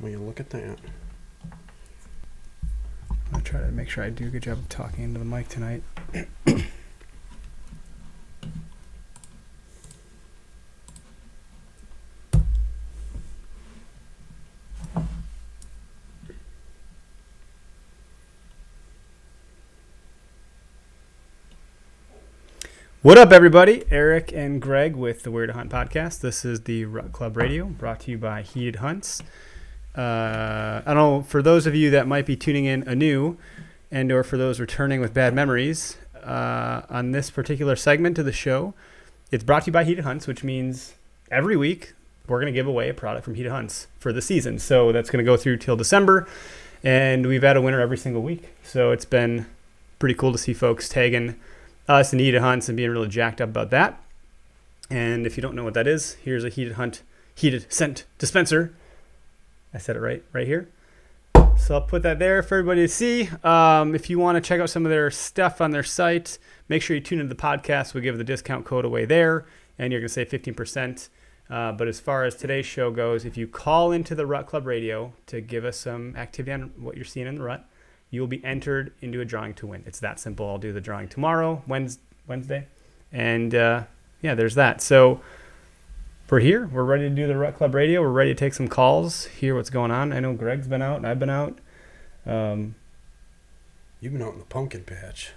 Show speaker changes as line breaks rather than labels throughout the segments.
Will you look at that?
I'll try to make sure I do a good job of talking into the mic tonight. What up, everybody? Eric and Greg with the Where to Hunt podcast. This is the Rut Club Radio, brought to you by Heated Hunts. I don't know, for those of you that might be tuning in anew, and or for those returning with bad memories, on this particular segment of the show, it's brought to you by Heated Hunts, which means every week we're going to give away a product from Heated Hunts for the season. So that's going to go through till December, and we've had a winner every single week. So it's been pretty cool to see folks tagging us and Heated Hunts and being really jacked up about that. And if you don't know what that is, here's a heated scent dispenser. I said it right here. So I'll put that there for everybody to see. If you want to check out some of their stuff on their site, make sure you tune into the podcast. We'll give the discount code away there, and you're going to save 15%. But as far as today's show goes, if you call into the Rut Club Radio to give us some activity on what you're seeing in the rut, you will be entered into a drawing to win. It's that simple. I'll do the drawing tomorrow, Wednesday. And, there's that. So we're here. We're ready to do the Rut Club Radio. We're ready to take some calls, hear what's going on. I know Greg's been out and I've been out.
You've been out in the pumpkin patch.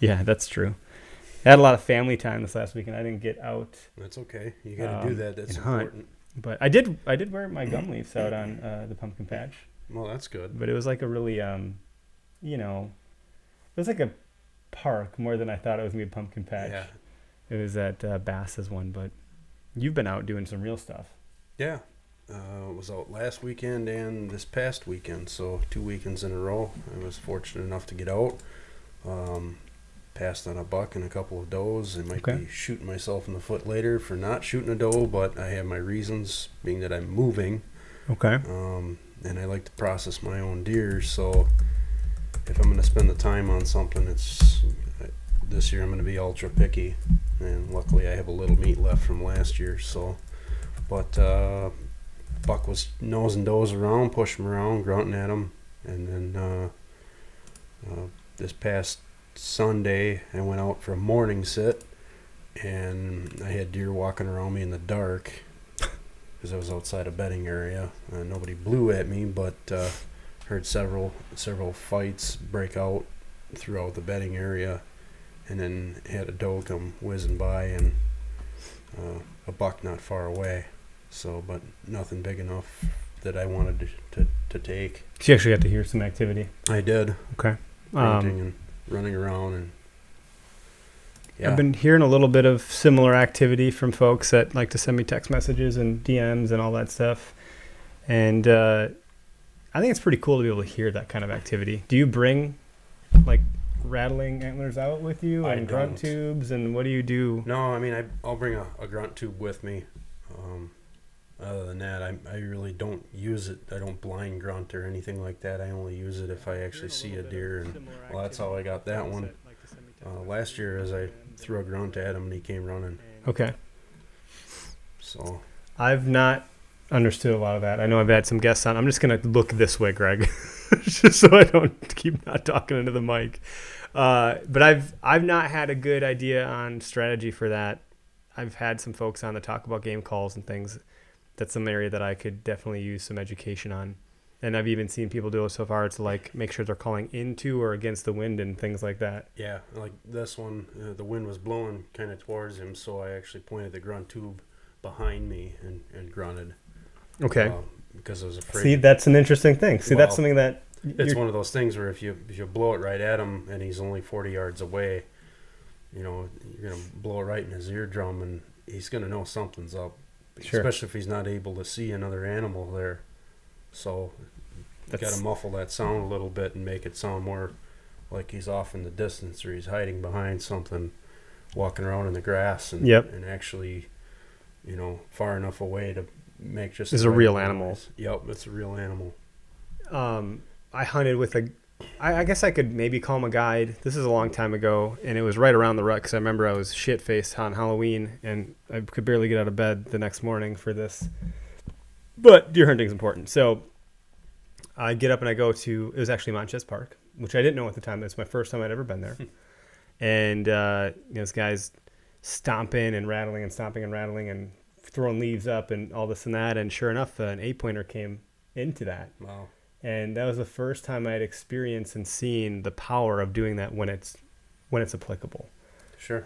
Yeah, that's true. I had a lot of family time this last weekend. I didn't get out.
That's okay. You got to do that. That's important.
Hunt. But I did wear my gum leaves out on the pumpkin patch.
Well, that's good.
But it was like a really... it was like a park more than I thought it was going to be a pumpkin patch.
Yeah.
It was at Bass's one, but you've been out doing some real stuff.
Yeah. I was out last weekend and this past weekend, so 2 weekends in a row. I was fortunate enough to get out. Passed on a buck and a couple of does. I might be shooting myself in the foot later for not shooting a doe, but I have my reasons, being that I'm moving.
Okay.
And I like to process my own deer, so... if I'm going to spend the time on something, this year I'm going to be ultra picky, and luckily I have a little meat left from last year. So, but Buck was nosing does around, pushing them around, grunting at them, and then this past Sunday I went out for a morning sit, and I had deer walking around me in the dark because I was outside a bedding area. Nobody blew at me, but heard several fights break out throughout the bedding area, and then had a doe come whizzing by and a buck not far away. So, but nothing big enough that I wanted to take.
So you actually got to hear some activity.
I did.
Okay.
Grunting and running around, and yeah.
I've been hearing a little bit of similar activity from folks that like to send me text messages and DMs and all that stuff, and I think it's pretty cool to be able to hear that kind of activity. Do you bring, like, rattling antlers out with you and grunt tubes, and what do you do?
No, I mean, I'll bring a grunt tube with me. Other than that, I really don't use it. I don't blind grunt or anything like that. I only use it if I actually see a deer, and well, that's how I got that one. Last year, as I threw a grunt at him, and he came running.
Okay.
So
I've not understood a lot of that. I know I've had some guests on. I'm just going to look this way, Greg, just so I don't keep not talking into the mic. But I've not had a good idea on strategy for that. I've had some folks on that talk about game calls and things. That's some area that I could definitely use some education on. And I've even seen people do it so far. It's like make sure they're calling into or against the wind and things like that.
Yeah, like this one, the wind was blowing kind of towards him, so I actually pointed the grunt tube behind me and grunted.
Okay.
Because I was afraid.
See, that's an interesting thing. See, that's something that...
It's one of those things where if you blow it right at him and he's only 40 yards away, you're going to blow it right in his eardrum, and he's going to know something's up. Sure. Especially if he's not able to see another animal there. So you got to muffle that sound a little bit and make it sound more like he's off in the distance or he's hiding behind something, walking around in the grass, and actually, far enough away to make just...
It's a real animal.
Yep, it's a real animal.
I hunted with I guess I could maybe call him a guide. This is a long time ago, and it was right around the rut because I remember I was shit-faced on Halloween, and I could barely get out of bed the next morning for this. But deer hunting is important. So I get up and I go to, it was actually Montchest Park, which I didn't know at the time. It's my first time I'd ever been there. And this guy's stomping and rattling and stomping and rattling and throwing leaves up and all this and that. And sure enough, an 8-pointer came into that.
Wow.
And that was the first time I had experienced and seen the power of doing that when it's applicable.
Sure.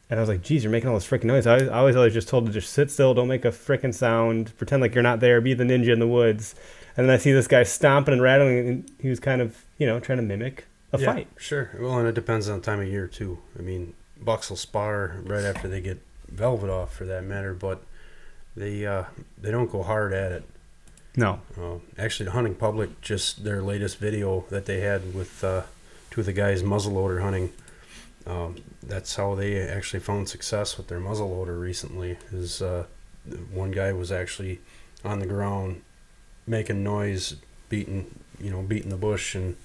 And I was like, geez, you're making all this freaking noise. I was just told to just sit still, don't make a freaking sound, pretend like you're not there, be the ninja in the woods. And then I see this guy stomping and rattling, and he was kind of, trying to mimic a fight.
Sure. Well, and it depends on the time of year, too. I mean, bucks will spar right after they get velvet off, for that matter, but they don't go hard at it.
No.
Actually, the hunting public, just their latest video that they had with two of the guys muzzleloader hunting, that's how they actually found success with their muzzleloader recently. Is one guy was actually on the ground making noise, beating the bush and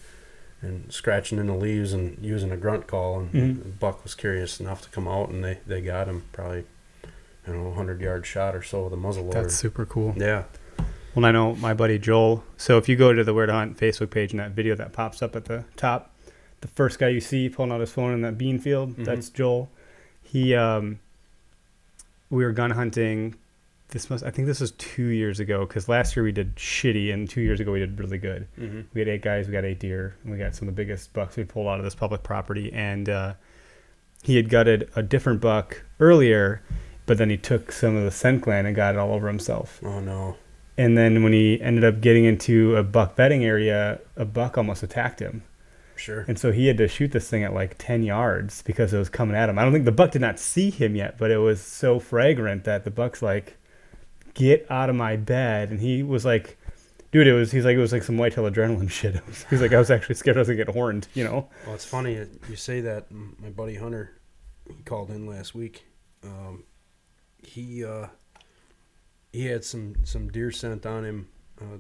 scratching in the leaves and using a grunt call, and the buck was curious enough to come out, and they got him probably 100-yard shot or so with a muzzleloader.
That's super cool.
Yeah.
Well, I know my buddy Joel. So if you go to the Where to Hunt Facebook page and that video that pops up at the top, the first guy you see pulling out his phone in that bean field, that's Joel. He, we were gun hunting. I think this was 2 years ago, because last year we did shitty, and 2 years ago we did really good. We had 8 guys, we got 8 deer, and we got some of the biggest bucks we pulled out of this public property. And he had gutted a different buck earlier, but then he took some of the scent gland and got it all over himself.
Oh no.
And then when he ended up getting into a buck bedding area, a buck almost attacked him.
Sure.
And so he had to shoot this thing at like 10 yards because it was coming at him. I don't think the buck did not see him yet, but it was so fragrant that the buck's like, get out of my bed. And he was like, dude, it was like some whitetail adrenaline shit. He's like, I was actually scared I was going to get horned, Well,
it's funny you say that. My buddy Hunter, he called in last week. He had some deer scent on him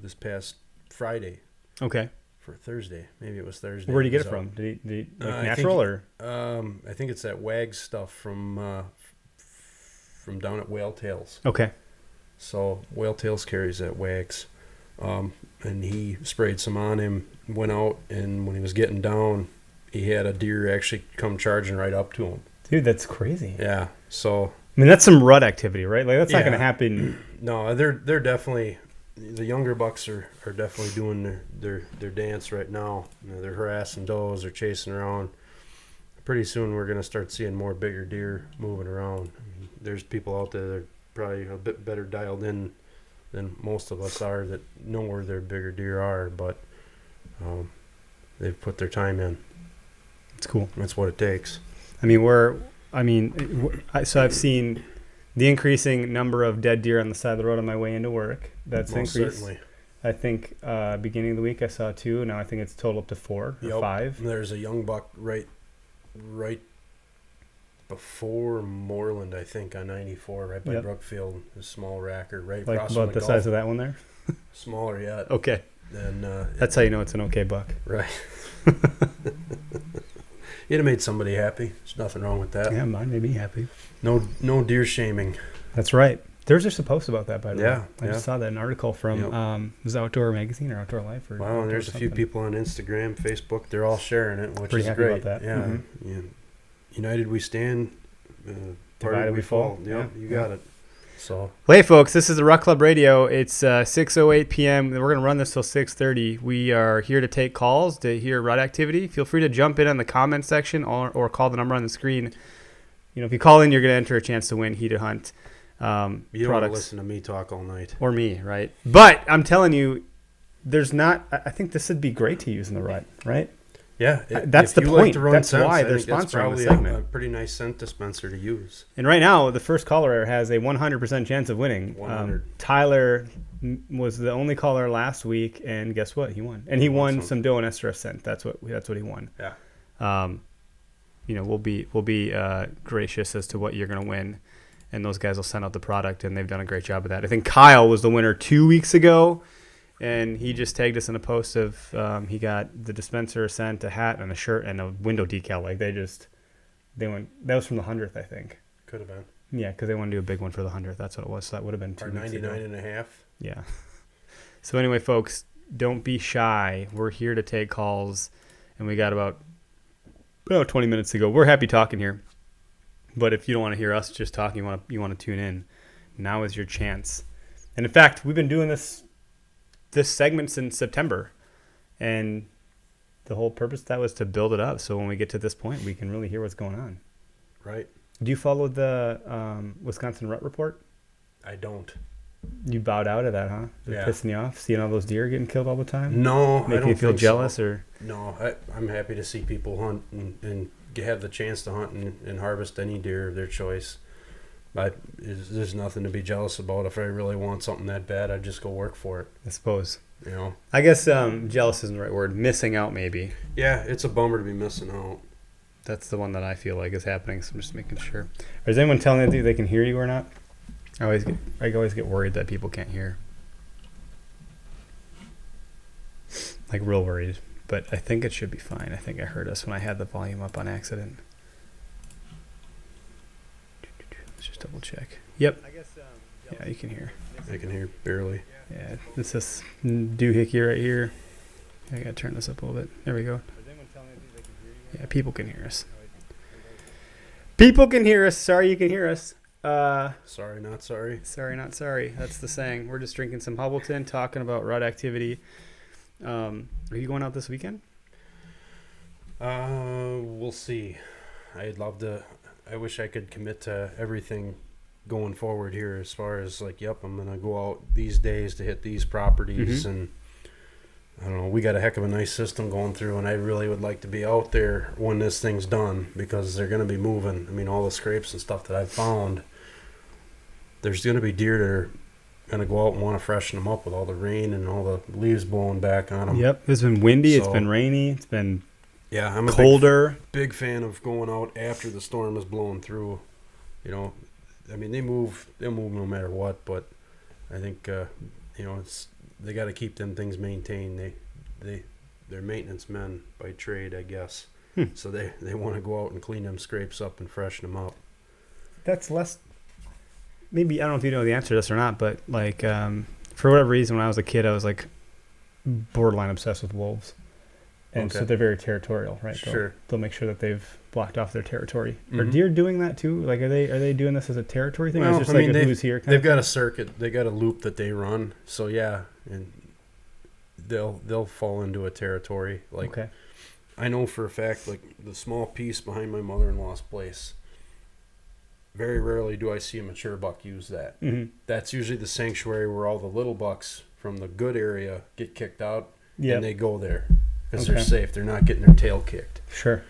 this past Friday.
Okay.
For Thursday, maybe it was Thursday.
Where did he get it from? Did he natural or?
I think it's that Wags stuff from down at Whale Tails.
Okay.
So Whale Tails carries that Wags, and he sprayed some on him. Went out, and when he was getting down, he had a deer actually come charging right up to him.
Dude, that's crazy.
Yeah. So
I mean, that's some rut activity, right? Like that's not going to happen.
No, they're definitely. The younger bucks are definitely doing their dance right now. They're harassing does, they're chasing around. Pretty soon we're going to start seeing more bigger deer moving around. There's people out there that are probably a bit better dialed in than most of us are that know where their bigger deer are, but they've put their time in.
It's cool.
That's what it takes.
So I've seen the increasing number of dead deer on the side of the road on my way into work. That's
Most
increased.
Certainly.
I think beginning of the week I saw 2. Now I think it's total up to 4 or 5.
There's a young buck right before Moreland, I think, on 94, right by Brookfield. A small racker, right
like
across
about
from
the size of that one there.
Smaller yet.
Okay.
And
that's how you know it's an okay buck.
Right. You'd have made somebody happy. There's nothing wrong with that.
Yeah, mine made me happy.
No deer shaming.
That's right. There's a post about that, by the way. I
just
just saw that in an article from was Outdoor Magazine or Outdoor Life? Or
wow, and there's a few people on Instagram, Facebook. They're all sharing it, which
Pretty
is
happy
great.
about that.
Yeah. Yeah. United we stand.
Divided we fall.
Yep, you got it. So,
well, hey, folks, this is the Rut Club Radio. It's 6:08 p.m. We're going to run this till 6:30. We are here to take calls to hear rut activity. Feel free to jump in the comment section or call the number on the screen. If you call in, you're going to enter a chance to win Heated Hunt
you don't
products.
want to listen to me talk all night.
Or me, right? But I'm telling you, there's not. I think this would be great to use in the rut, right?
Yeah,
that's the point. That's why they're sponsoring the segment.
A pretty nice scent dispenser to use.
And right now, the first caller has a 100% chance of winning.
100.
Tyler was the only caller last week, and guess what? He won, and he won some doe and estrus scent. That's what he won.
Yeah.
We'll be gracious as to what you're going to win, and those guys will send out the product, and they've done a great job of that. I think Kyle was the winner 2 weeks ago. And he just tagged us in a post of he got the dispenser, a scent, a hat, and a shirt, and a window decal. Like they went. That was from the 100th, I think.
Could have been.
Yeah, because they want to do a big one for the 100th. That's what it was. So that would have been 2 weeks ago.
99 and a half.
Yeah. So anyway, folks, don't be shy. We're here to take calls, and we got about 20 minutes to go. We're happy talking here, but if you don't want to hear us just talking, you want to tune in, now is your chance. And in fact, we've been doing this segment since September, and the whole purpose of that was to build it up, so when we get to this point, we can really hear what's going on.
Right.
Do you follow the Wisconsin Rut Report?
I don't.
You bowed out of that, huh?
Yeah.
Pissing you off, seeing all those deer getting killed all the time?
No,
Making you feel jealous, or?
No, I'm happy to see people hunt and have the chance to hunt and harvest any deer of their choice. There's nothing to be jealous about. If I really want something that bad, I'd just go work for it.
I suppose.
You know.
I guess jealous isn't the right word. Missing out, maybe.
Yeah, it's a bummer to be missing out.
That's the one that I feel like is happening, so I'm just making sure. Is anyone telling you they can hear you or not? I always get worried that people can't hear. Like real worried. But I think it should be fine. I think I heard us when I had the volume up on accident. Let's just double check. Yep. Yeah, you can hear.
I can hear barely.
Yeah, this is doohickey right here. I gotta turn this up a little bit. There we go. Yeah, people can hear us. People can hear us. Sorry you can hear us.
Sorry, not sorry.
Sorry, not sorry. That's the saying. We're just drinking some Hubbleton, talking about rut activity. Are you going out this weekend?
We'll see. I'd love to. I wish I could commit to everything going forward here as far as like, yep, I'm going to go out these days to hit these properties. And I don't know, we got a heck of a nice system going through, and I really would like to be out there when this thing's done because they're going to be moving. I mean, all the scrapes and stuff that I've found, there's going to be deer that are going to go out and want to freshen them up with all the rain and all the leaves blowing back on them.
Yep, it's been windy, it's been rainy, it's been
I'm
colder.
A big fan of going out after the storm is blowing through. You know, I mean, they'll move no matter what, but I think, they got to keep them things maintained. They're maintenance men by trade, I guess. So they want to go out and clean them scrapes up and freshen them up.
That's less. Maybe I don't know if you know the answer to this or not, but like for whatever reason, when I was a kid, I was like borderline obsessed with wolves, and so they're very territorial, right?
Sure.
They'll make sure that they've blocked off their territory. Are deer doing that too? Like, are they doing this as a territory thing?
Well,
or is it just like who's here?
They've got a circuit. They got a loop that they run. So yeah, and they'll fall into a territory. Like, I know for a fact, like the small piece behind my mother-in-law's place. Very rarely do I see a mature buck use that. That's usually the sanctuary where all the little bucks from the good area get kicked out, and they go there because they're safe. They're not getting their tail kicked.
Sure.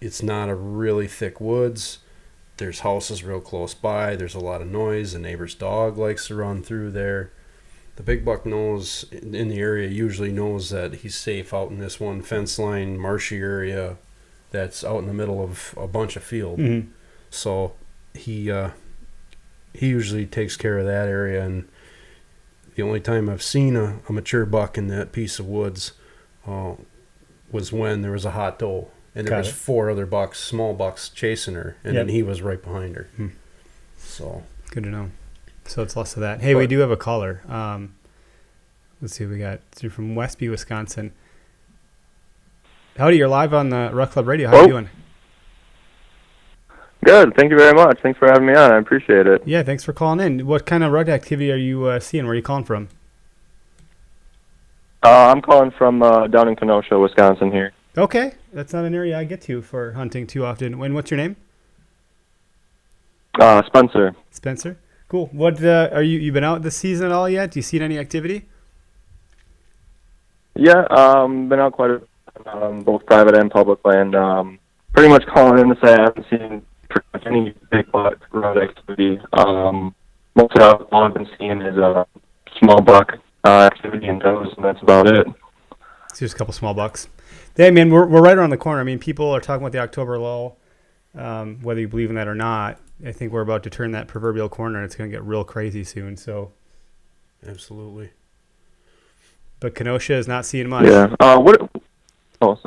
It's not a really thick woods. There's houses real close by. There's a lot of noise. The neighbor's dog likes to run through there. The big buck knows in the area, usually knows that he's safe out in this one fence line, marshy area that's out in the middle of a bunch of field. So he usually takes care of that area, and the only time I've seen a mature buck in that piece of woods was when there was a hot doe, and there was 4 other bucks, small bucks, chasing her, and then he was right behind her. So
good to know. So it's less of that. Hey, we do have a caller. Let's see what we got. You're from Westby, Wisconsin. Howdy, you're live on the Rut Club Radio. How are you doing?
Good. Thank you very much. Thanks for having me on. I appreciate it.
Yeah, thanks for calling in. What kind of rut activity are you seeing? Where are you calling from?
I'm calling from down in Kenosha, Wisconsin here.
Okay. That's not an area I get to for hunting too often. And what's your name?
Spencer.
Spencer? Cool. What are you been out this season at all yet? Do you see any activity?
Yeah, been out quite a both private and public land. Pretty much calling in to say I haven't seen pretty much any big buck rut activity. Most of all I've been seeing is small buck activity and does, and that's about it.
It's just a couple small bucks. Yeah, man, we're right around the corner. I mean, people are talking about the October lull, whether you believe in that or not. I think we're about to turn that proverbial corner, and it's going to get real crazy soon. So,
absolutely.
But Kenosha is not seeing much.
Yeah. Sorry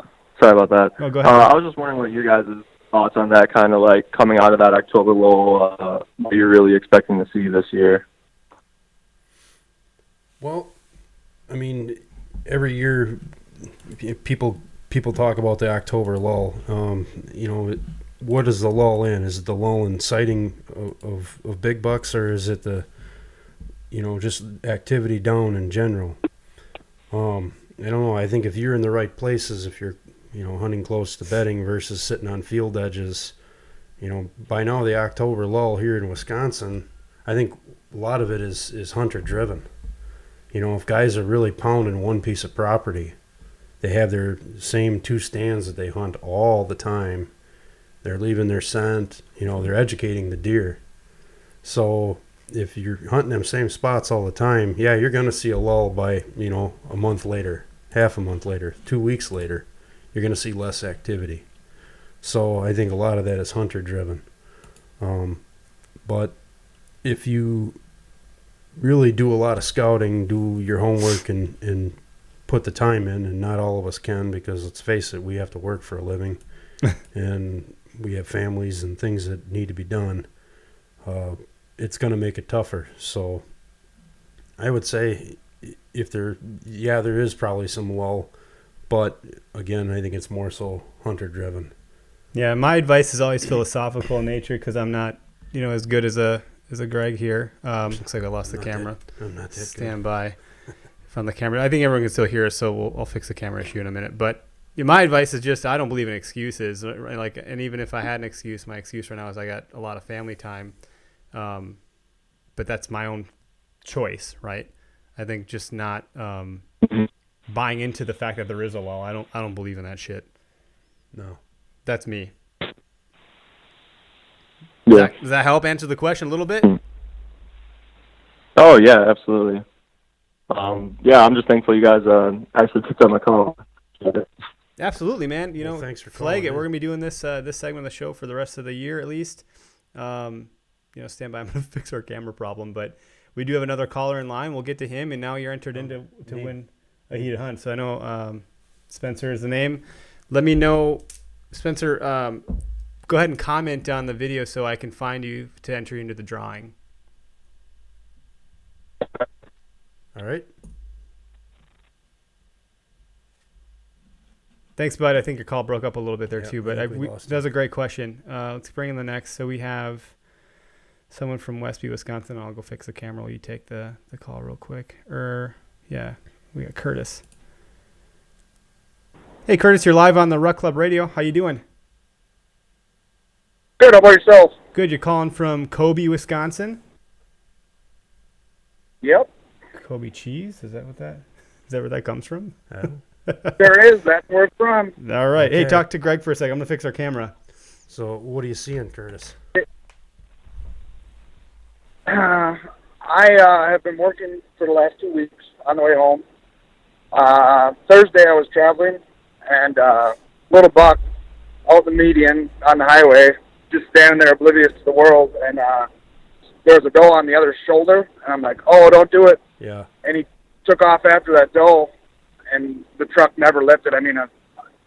about that.
Oh, go ahead.
I was just wondering what you guys' thoughts on that, kind of like coming out of that October lull, what you're really expecting to see this year.
Well, I mean, every year people talk about the October lull. What is the lull in? Is it the lull in sighting of big bucks, or is it the, just activity down in general? I don't know. I think if you're in the right places, if you're, hunting close to bedding versus sitting on field edges, by now the October lull here in Wisconsin, I think a lot of it is hunter driven. If guys are really pounding one piece of property, they have their same 2 stands that they hunt all the time. They're leaving their scent, they're educating the deer. So if you're hunting them same spots all the time, yeah, you're going to see a lull by, a month later, half a month later, 2 weeks later. You're going to see less activity. So I think a lot of that is hunter driven. But if you really do a lot of scouting, do your homework and put the time in, and not all of us can, because let's face it, we have to work for a living and we have families and things that need to be done. It's going to make it tougher. So I would say there is probably some lull, but again, I think it's more so hunter driven.
Yeah, my advice is always philosophical in nature, because I'm not, as good as a Greg here. Looks like I lost the camera.
I'm not that
Stand by. Found the camera. I think everyone can still hear us, so I'll fix the camera issue in a minute. But my advice is just, I don't believe in excuses. Right? And even if I had an excuse, my excuse right now is I got a lot of family time. But that's my own choice, right? I think just not buying into the fact that there is a lull. I don't believe in that shit.
No.
That's me.
Yeah.
Does that help answer the question a little bit?
Oh, yeah, absolutely. I'm just thankful you guys actually picked up my call.
Absolutely, man.
Thanks for
flag
calling
it.
in.
We're gonna be doing this segment of the show for the rest of the year at least. Stand by. I'm gonna fix our camera problem, but we do have another caller in line. We'll get to him, and now you're entered to win a heated hunt. So I know Spencer is the name. Let me know, Spencer. Go ahead and comment on the video so I can find you to enter into the drawing.
All right.
Thanks, bud. I think your call broke up a little bit there too, but
that
was a great question. Let's bring in the next. So we have someone from Westby, Wisconsin. I'll go fix the camera while you take the call real quick. We got Curtis. Hey, Curtis, you're live on the Rut Club Radio. How you doing?
Good. How about yourself?
Good. You're calling from Kobe, Wisconsin.
Yep.
Kobe cheese? Is that where that comes from?
There is. That's where it's from.
All right.
Okay.
Hey, talk to Greg for a second. I'm gonna fix our camera.
So what are you seeing, Curtis?
I have been working for the last 2 weeks on the way home. Thursday I was traveling, and little buck out the median on the highway, just standing there oblivious to the world, and there was a doe on the other shoulder, and I'm like, oh, don't do it.
Yeah.
And he took off after that doe, and the truck never lifted. I mean, a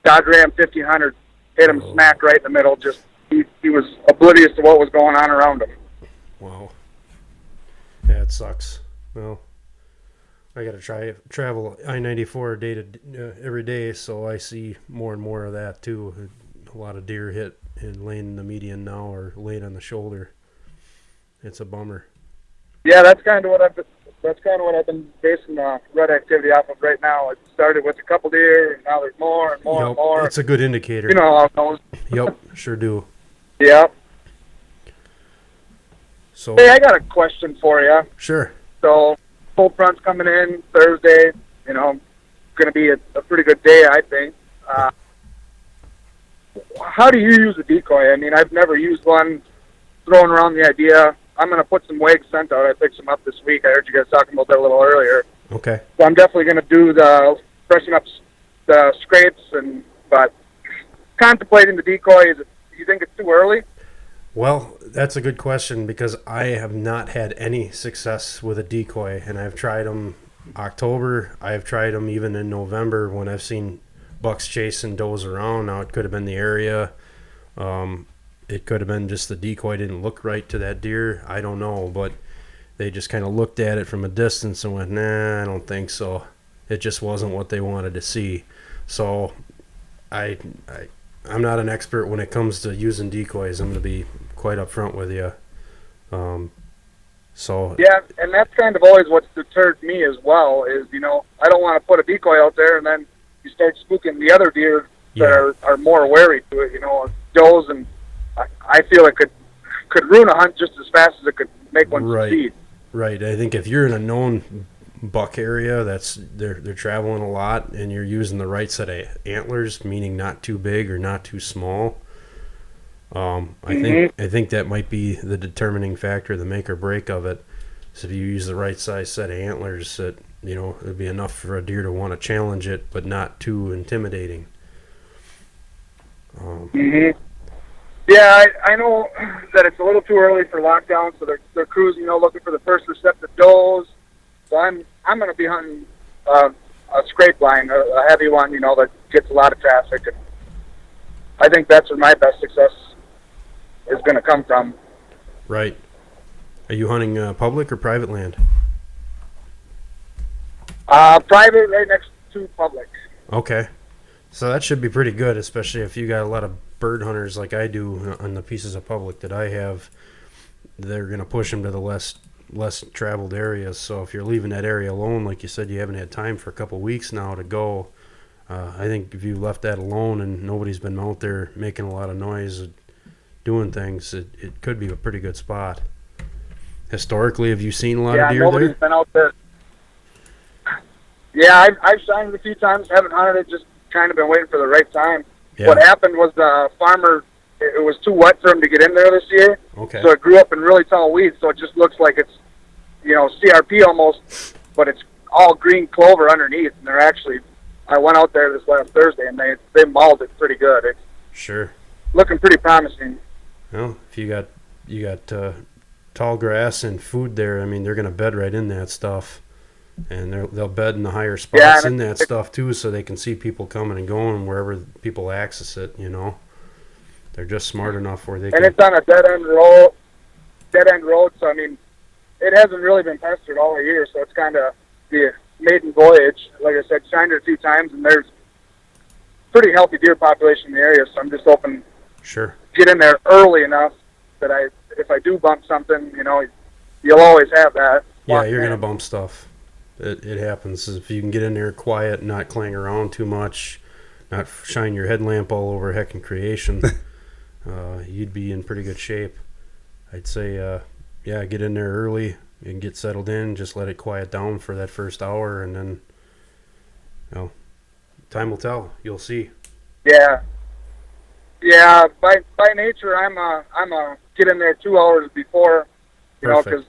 Dodge Ram 1500 hit him smack right in the middle. Just he was oblivious to what was going on around him.
Wow. Yeah, it sucks. Well, I got to travel I-94 every day, so I see more and more of that too. A lot of deer hit and laying in the median now, or laying on the shoulder. It's a bummer.
Yeah, that's kind of what I've been basing rut activity off of right now. It started with a couple deer, and now there's more and more and more.
It's a good indicator.
You know how it goes.
Yep, sure do.
Yeah.
So.
Hey, I got a question for you.
Sure.
So, cold front's coming in Thursday. Going to be a pretty good day, I think. How do you use a decoy? I mean, I've never used one. Throwing around the idea. I'm going to put some WAG scent out. I picked some up this week. I heard you guys talking about that a little earlier.
Okay.
So I'm definitely going to do the freshen up the scrapes, but contemplating the decoy. Do you think it's too early?
Well, that's a good question, because I have not had any success with a decoy, and I've tried them October. I've tried them even in November when I've seen bucks chasing does around. Now, it could have been the area. It could have been just the decoy didn't look right to that deer. I don't know, but they just kind of looked at it from a distance and went, nah, I don't think so. It just wasn't what they wanted to see. So I'm not an expert when it comes to using decoys. I'm going to be quite upfront with you.
Yeah, and that's kind of always what's deterred me as well is, I don't want to put a decoy out there and then you start spooking the other deer that are more wary to it, does, and I feel it could ruin a hunt just as fast as it could make one succeed.
Right. I think if you're in a known buck area they're traveling a lot and you're using the right set of antlers, meaning not too big or not too small, I think that might be the determining factor, the make or break of it. So if you use the right size set of antlers, that it'd be enough for a deer to want to challenge it, but not too intimidating.
Yeah, I know that it's a little too early for lockdown, so they're cruising, looking for the first receptive does. So I'm going to be hunting a scrape line, a heavy one, that gets a lot of traffic, and I think that's where my best success is going to come from.
Right. Are you hunting public or private land?
Private, right next to public.
Okay. So that should be pretty good, especially if you got a lot of bird hunters like I do on the pieces of public that I have. They're going to push them to the less traveled areas. So if you're leaving that area alone, like you said, you haven't had time for a couple weeks now to go. I think if you left that alone and nobody's been out there making a lot of noise, doing things, it could be a pretty good spot. Historically, have you seen a lot of deer there? Yeah,
nobody's been out there. Yeah, I've shined a few times, haven't hunted it, just kind of been waiting for the right time. Yeah. What happened was the farmer, it was too wet for him to get in there this year.
Okay.
So it grew up in really tall weeds, so it just looks like it's, CRP almost, but it's all green clover underneath. And they're actually, I went out there this last Thursday, and they mauled it pretty good. It's
sure
looking pretty promising.
Well, if you got tall grass and food there, I mean, they're going to bed right in that stuff. And they'll bed in the higher spots in that stuff too, so they can see people coming and going wherever people access it. They're just smart enough where they can.
And it's on a dead end road. So I mean, it hasn't really been pestered all year. So it's kind of the maiden voyage. Like I said, shined it a few times, and there's pretty healthy deer population in the area. So I'm just hoping get in there early enough that if I do bump something, you'll always have that.
Yeah, you're gonna bump stuff. It happens. If you can get in there quiet, not clang around too much, not shine your headlamp all over heckin' creation, you'd be in pretty good shape. I'd say, get in there early and get settled in. Just let it quiet down for that first hour, and then, time will tell. You'll see.
Yeah. By nature, I'm a get in there 2 hours before, because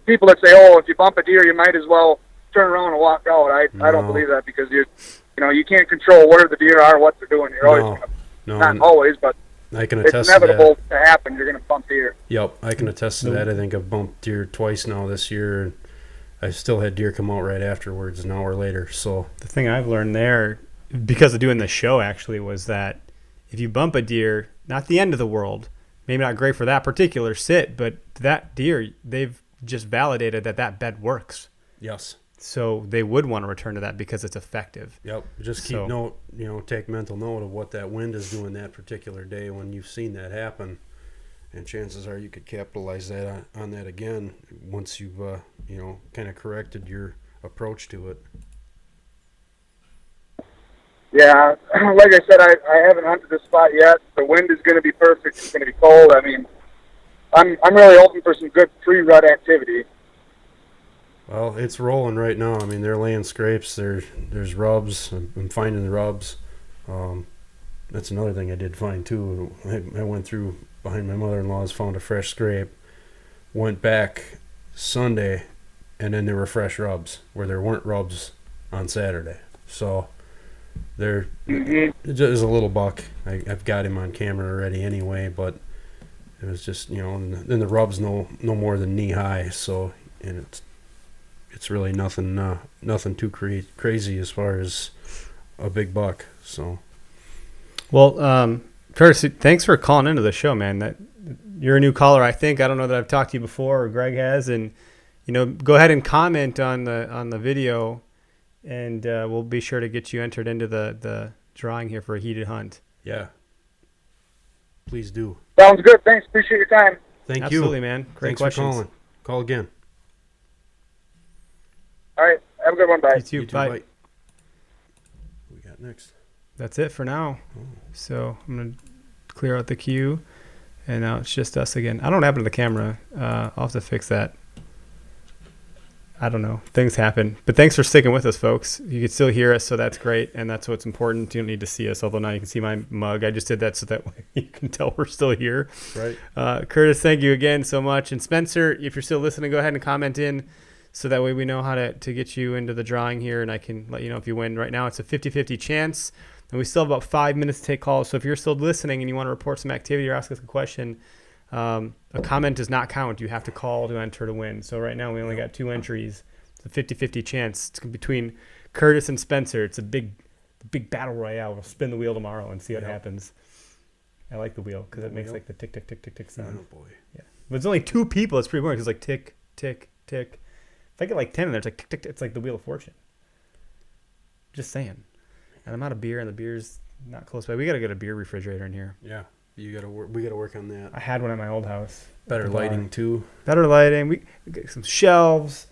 people that say, if you bump a deer, you might as well turn around and walk out. I don't believe that, because you can't control where the deer are, what they're doing. You're always not always, but
I can attest
it's inevitable to happen. You're going to bump deer.
Yep, I can attest to that. I think I've bumped deer twice now this year, and I still had deer come out right afterwards, an hour later. So
the thing I've learned there, because of doing the show, actually, was that if you bump a deer, not the end of the world, maybe not great for that particular sit, but that deer, they've just validated that bed works.
Yes.
So they would want to return to that because it's effective.
Yep. Just keep note, take mental note of what that wind is doing that particular day when you've seen that happen. And chances are you could capitalize that on that again once you've, kind of corrected your approach to it.
Yeah, like I said, I haven't hunted this spot yet. The wind is going to be perfect. It's going to be cold. I mean, I'm really hoping for some good pre-rut activity.
Well, it's rolling right now. I mean, they're laying scrapes. There's rubs. I'm finding the rubs. That's another thing I did find too. I went through behind my mother-in-law's, found a fresh scrape, went back Sunday, and then there were fresh rubs where there weren't rubs on Saturday. So there's a little buck. I've got him on camera already anyway, but it was just, then the rub's no more than knee high. So, and it's really nothing too crazy as far as a big buck. So,
well, first, thanks for calling into the show, man. That you're a new caller, I think. I don't know that I've talked to you before, or Greg has, and go ahead and comment on the video and we'll be sure to get you entered into the drawing here for a heated hunt.
Yeah. Please do.
Sounds good. Thanks. Appreciate your time.
Thank you.
Absolutely, man. Great
Thanks
questions.
for calling. Call again.
All right. Have a good one. Bye.
You too.
You too,
Bye.
What we got next?
That's it for now. So I'm going to clear out the queue, and now it's just us again. I don't know what happened to the camera. I'll have to fix that. I don't know. Things happen. But thanks for sticking with us, folks. You can still hear us, so that's great, and that's what's important. You don't need to see us, although now you can see my mug. I just did that so that way you can tell we're still here.
Right.
Curtis, thank you again so much. And Spencer, if you're still listening, go ahead and comment in so that way we know how to get you into the drawing here, and I can let you know if you win. Right now it's a 50-50 chance, and we still have about 5 minutes to take calls. So if you're still listening and you want to report some activity or ask us a question, a comment does not count. You have to call to enter to win. So right now we only got 2 entries. It's a 50-50 chance. It's between Curtis and Spencer. It's a big battle royale. We'll spin the wheel tomorrow and see what happens. I like the wheel because it makes like the tick, tick, tick, tick, tick sound.
Oh, boy.
Yeah. But it's only 2 people. It's pretty boring. It's like tick, tick, tick. If I get like 10 in there, it's like tick, tick, tick. It's like the Wheel of Fortune. Just saying. And I'm out of beer, and the beer's not close by. We got to get a beer refrigerator in here.
Yeah. We got to work on that.
I had one at my old house.
Better lighting too.
Better lighting. We get some shelves,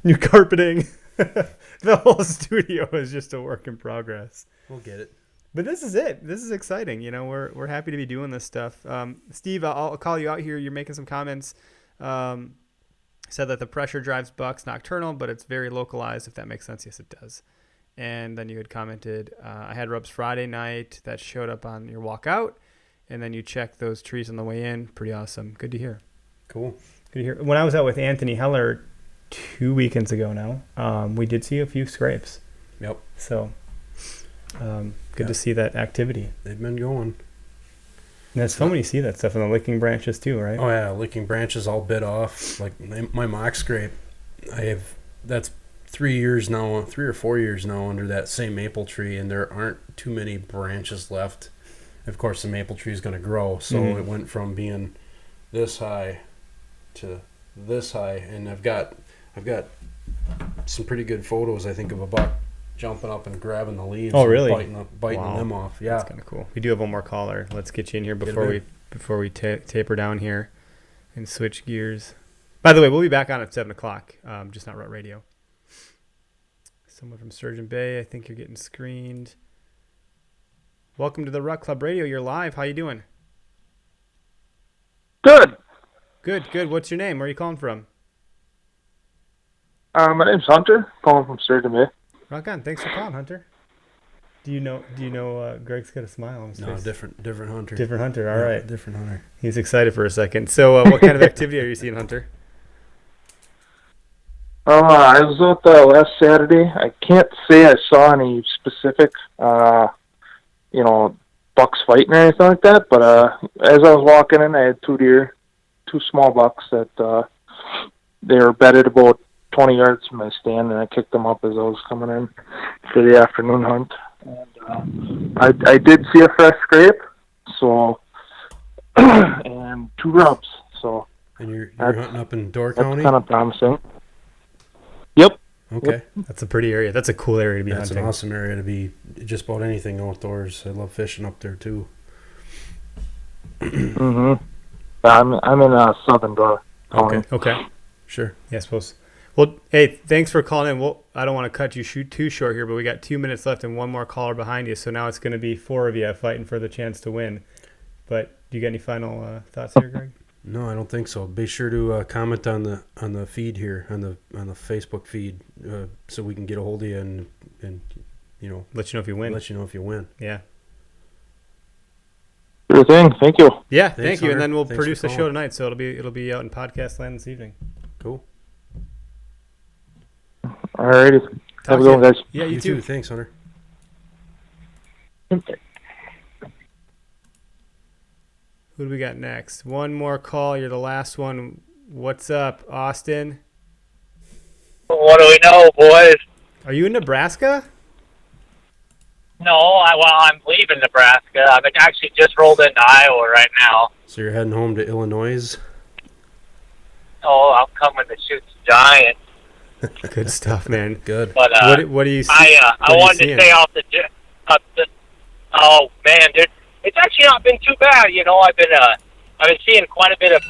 new carpeting. The whole studio is just a work in progress.
We'll get it.
But this is it. This is exciting. You know, we're happy to be doing this stuff. Steve, I'll call you out here. You're making some comments. Said that the pressure drives bucks nocturnal, but it's very localized, if that makes sense. Yes, it does. And then you had commented, I had rubs Friday night that showed up on your walk out, and then you checked those trees on the way in. Pretty awesome. Good to hear.
Cool.
Good to hear. When I was out with Anthony Heller 2 weekends ago now, we did see a few scrapes.
Yep.
So good to see that activity.
They've been going.
And it's fun when you see that stuff in the licking branches too, right?
Oh yeah, licking branches all bit off. Like my mock scrape, that's 3 or 4 years now under that same maple tree, and there aren't too many branches left. Of course, the maple tree is going to grow, so it went from being this high to this high, and I've got some pretty good photos, I think, of a buck jumping up and grabbing the leaves.
Oh, really?
And biting them off. Yeah,
that's kind of cool. We do have one more caller. Let's get you in here before we taper down here and switch gears. By the way, we'll be back on at 7:00. Just not Rut Radio. Someone from Sturgeon Bay. I think you're getting screened. Welcome to the Rut Club Radio. You're live. How you doing?
Good.
Good. What's your name? Where are you calling from?
My name's Hunter, calling from Sturgeon Bay.
Rock on. Thanks for calling, Hunter. Do you know Greg's got a smile on his face?
different Hunter.
Different Hunter. All right.
Different Hunter.
He's excited for a second. So what kind of activity are you seeing, Hunter?
I was out last Saturday. I can't say I saw any specific, bucks fighting or anything like that, but as I was walking in, I had 2 deer, 2 small bucks that they were bedded about 20 yards from my stand, and I kicked them up as I was coming in for the afternoon hunt. And I did see a fresh scrape, so and 2 rubs. So
and you're hunting up in Door County?
That's kind of promising. Yep.
Okay.
Yep.
That's a pretty area. That's a cool area to be
That's
hunting.
an awesome area to be just about anything outdoors. I love fishing up there too.
Mm-hmm. I'm in Southern Door County.
Okay.
Sure.
Yeah, I suppose. Well, hey, thanks for calling in. Well, I don't want to cut you too short here, but we got 2 minutes left and one more caller behind you. So now it's going to be 4 of you fighting for the chance to win. But do you got any final thoughts here, Greg?
No, I don't think so. Be sure to comment on the feed here on the Facebook feed so we can get a hold of you and
let you know if you win.
Let you know if you win.
Yeah.
Sure thing. Thank you.
Yeah,
Thanks,
thank you.
Hunter.
And then we'll
Thanks
produce
for
the show
calling.
tonight, so it'll be out in podcast land this evening.
Cool.
Alrighty. Have a good one, guys.
Yeah, you
too.
too.
Thanks, Hunter.
Who do we got next? One more call. You're the last one. What's up, Austin?
What do we know, boys?
Are you in Nebraska?
No, I'm leaving Nebraska. I've actually just rolled into Iowa right now.
So you're heading home to Illinois?
Oh, I'm coming to shoot some giants.
Good stuff, man.
Good.
But
What do you see?
I wanted to stay off the. Oh man, dude, it's actually not been too bad. You know, I've been seeing quite a bit of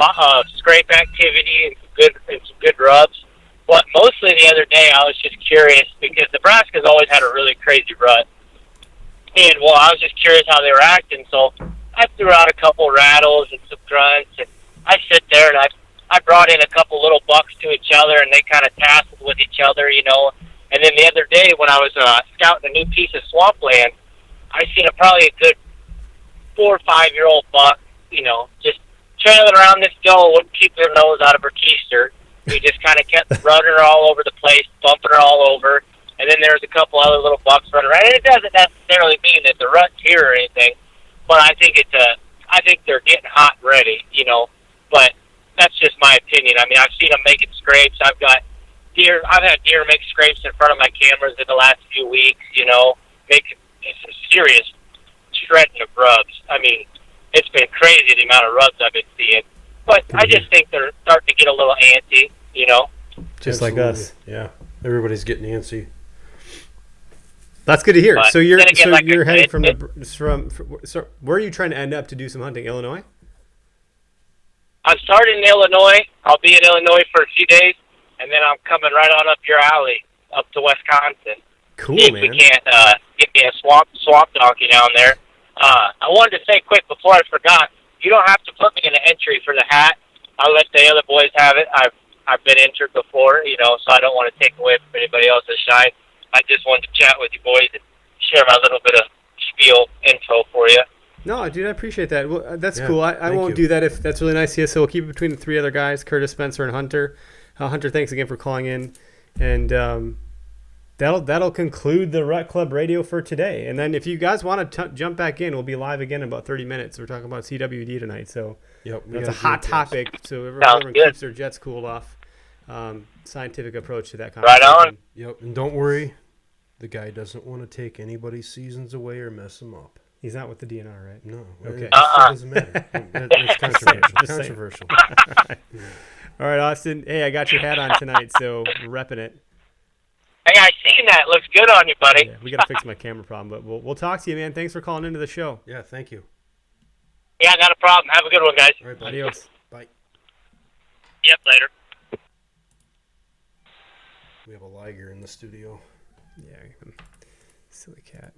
scrape activity and some good rubs. But mostly the other day, I was just curious because Nebraska's always had a really crazy rut, and well, I was just curious how they were acting. So I threw out a couple rattles and some grunts, and I sit there and I brought in a couple little bucks to each other, and they kind of tasseled with each other, you know. And then the other day when I was scouting a new piece of swampland, I seen probably a good 4 or 5 year old buck, you know, just trailing around this doe, wouldn't keep her nose out of her keister. We just kind of kept running her all over the place, bumping her all over. And then there was a couple other little bucks running around. And it doesn't necessarily mean that the rut's here or anything, but I think I think they're getting hot and ready, you know. But that's just my opinion. I mean, I've seen them making scrapes. I've had deer make scrapes in front of my cameras in the last few weeks, you know, making some serious shredding of rubs. I mean, it's been crazy the amount of rubs I've been seeing. But I just think they're starting to get a little antsy, you know.
Just
Absolutely.
like us.
Yeah. Everybody's getting antsy.
That's good to hear.
But
So you're
then again, like
you're
I
heading
said,
so where are you trying to end up to do some hunting? Illinois?
I'm starting in Illinois. I'll be in Illinois for a few days, and then I'm coming right on up your alley, up to Wisconsin.
Cool,
See if
man.
we can't get me a swamp donkey down there. I wanted to say quick before I forgot, you don't have to put me in an entry for the hat. I'll let the other boys have it. I've been entered before, you know, so I don't want to take away from anybody else's shine. I just wanted to chat with you boys and share my little bit of spiel info for you.
No, dude, I appreciate that. Well, that's
Yeah,
cool. I
thank
won't
you.
do that if that's really nice of you. So we'll keep it between the three other guys, Curtis, Spencer, and Hunter. Hunter, thanks again for calling in. And that'll conclude the Rut Club Radio for today. And then if you guys want to jump back in, we'll be live again in about 30 minutes. We're talking about CWD tonight. So
Yep.
that's a hot topic. So
Sounds
everyone
good.
keeps their jets cooled off. Scientific approach to that
Right
conversation.
on.
Yep. And don't worry, the guy doesn't want to take anybody's seasons away or mess them up.
He's not with the DNR, right?
No.
Okay.
It doesn't matter. It's controversial.
Just saying.
Controversial.
All right, Austin. Hey, I got your hat on tonight, so we're repping it.
Hey, I seen that. Looks good on you, buddy.
Yeah, we got to fix my camera problem, but we'll talk to you, man. Thanks for calling into the show.
Yeah. Thank you.
Yeah, not a problem. Have a good one, guys.
All right, buddy.
Adios.
Bye.
Yep, later.
We have a Liger in the studio.
Yeah, silly cat.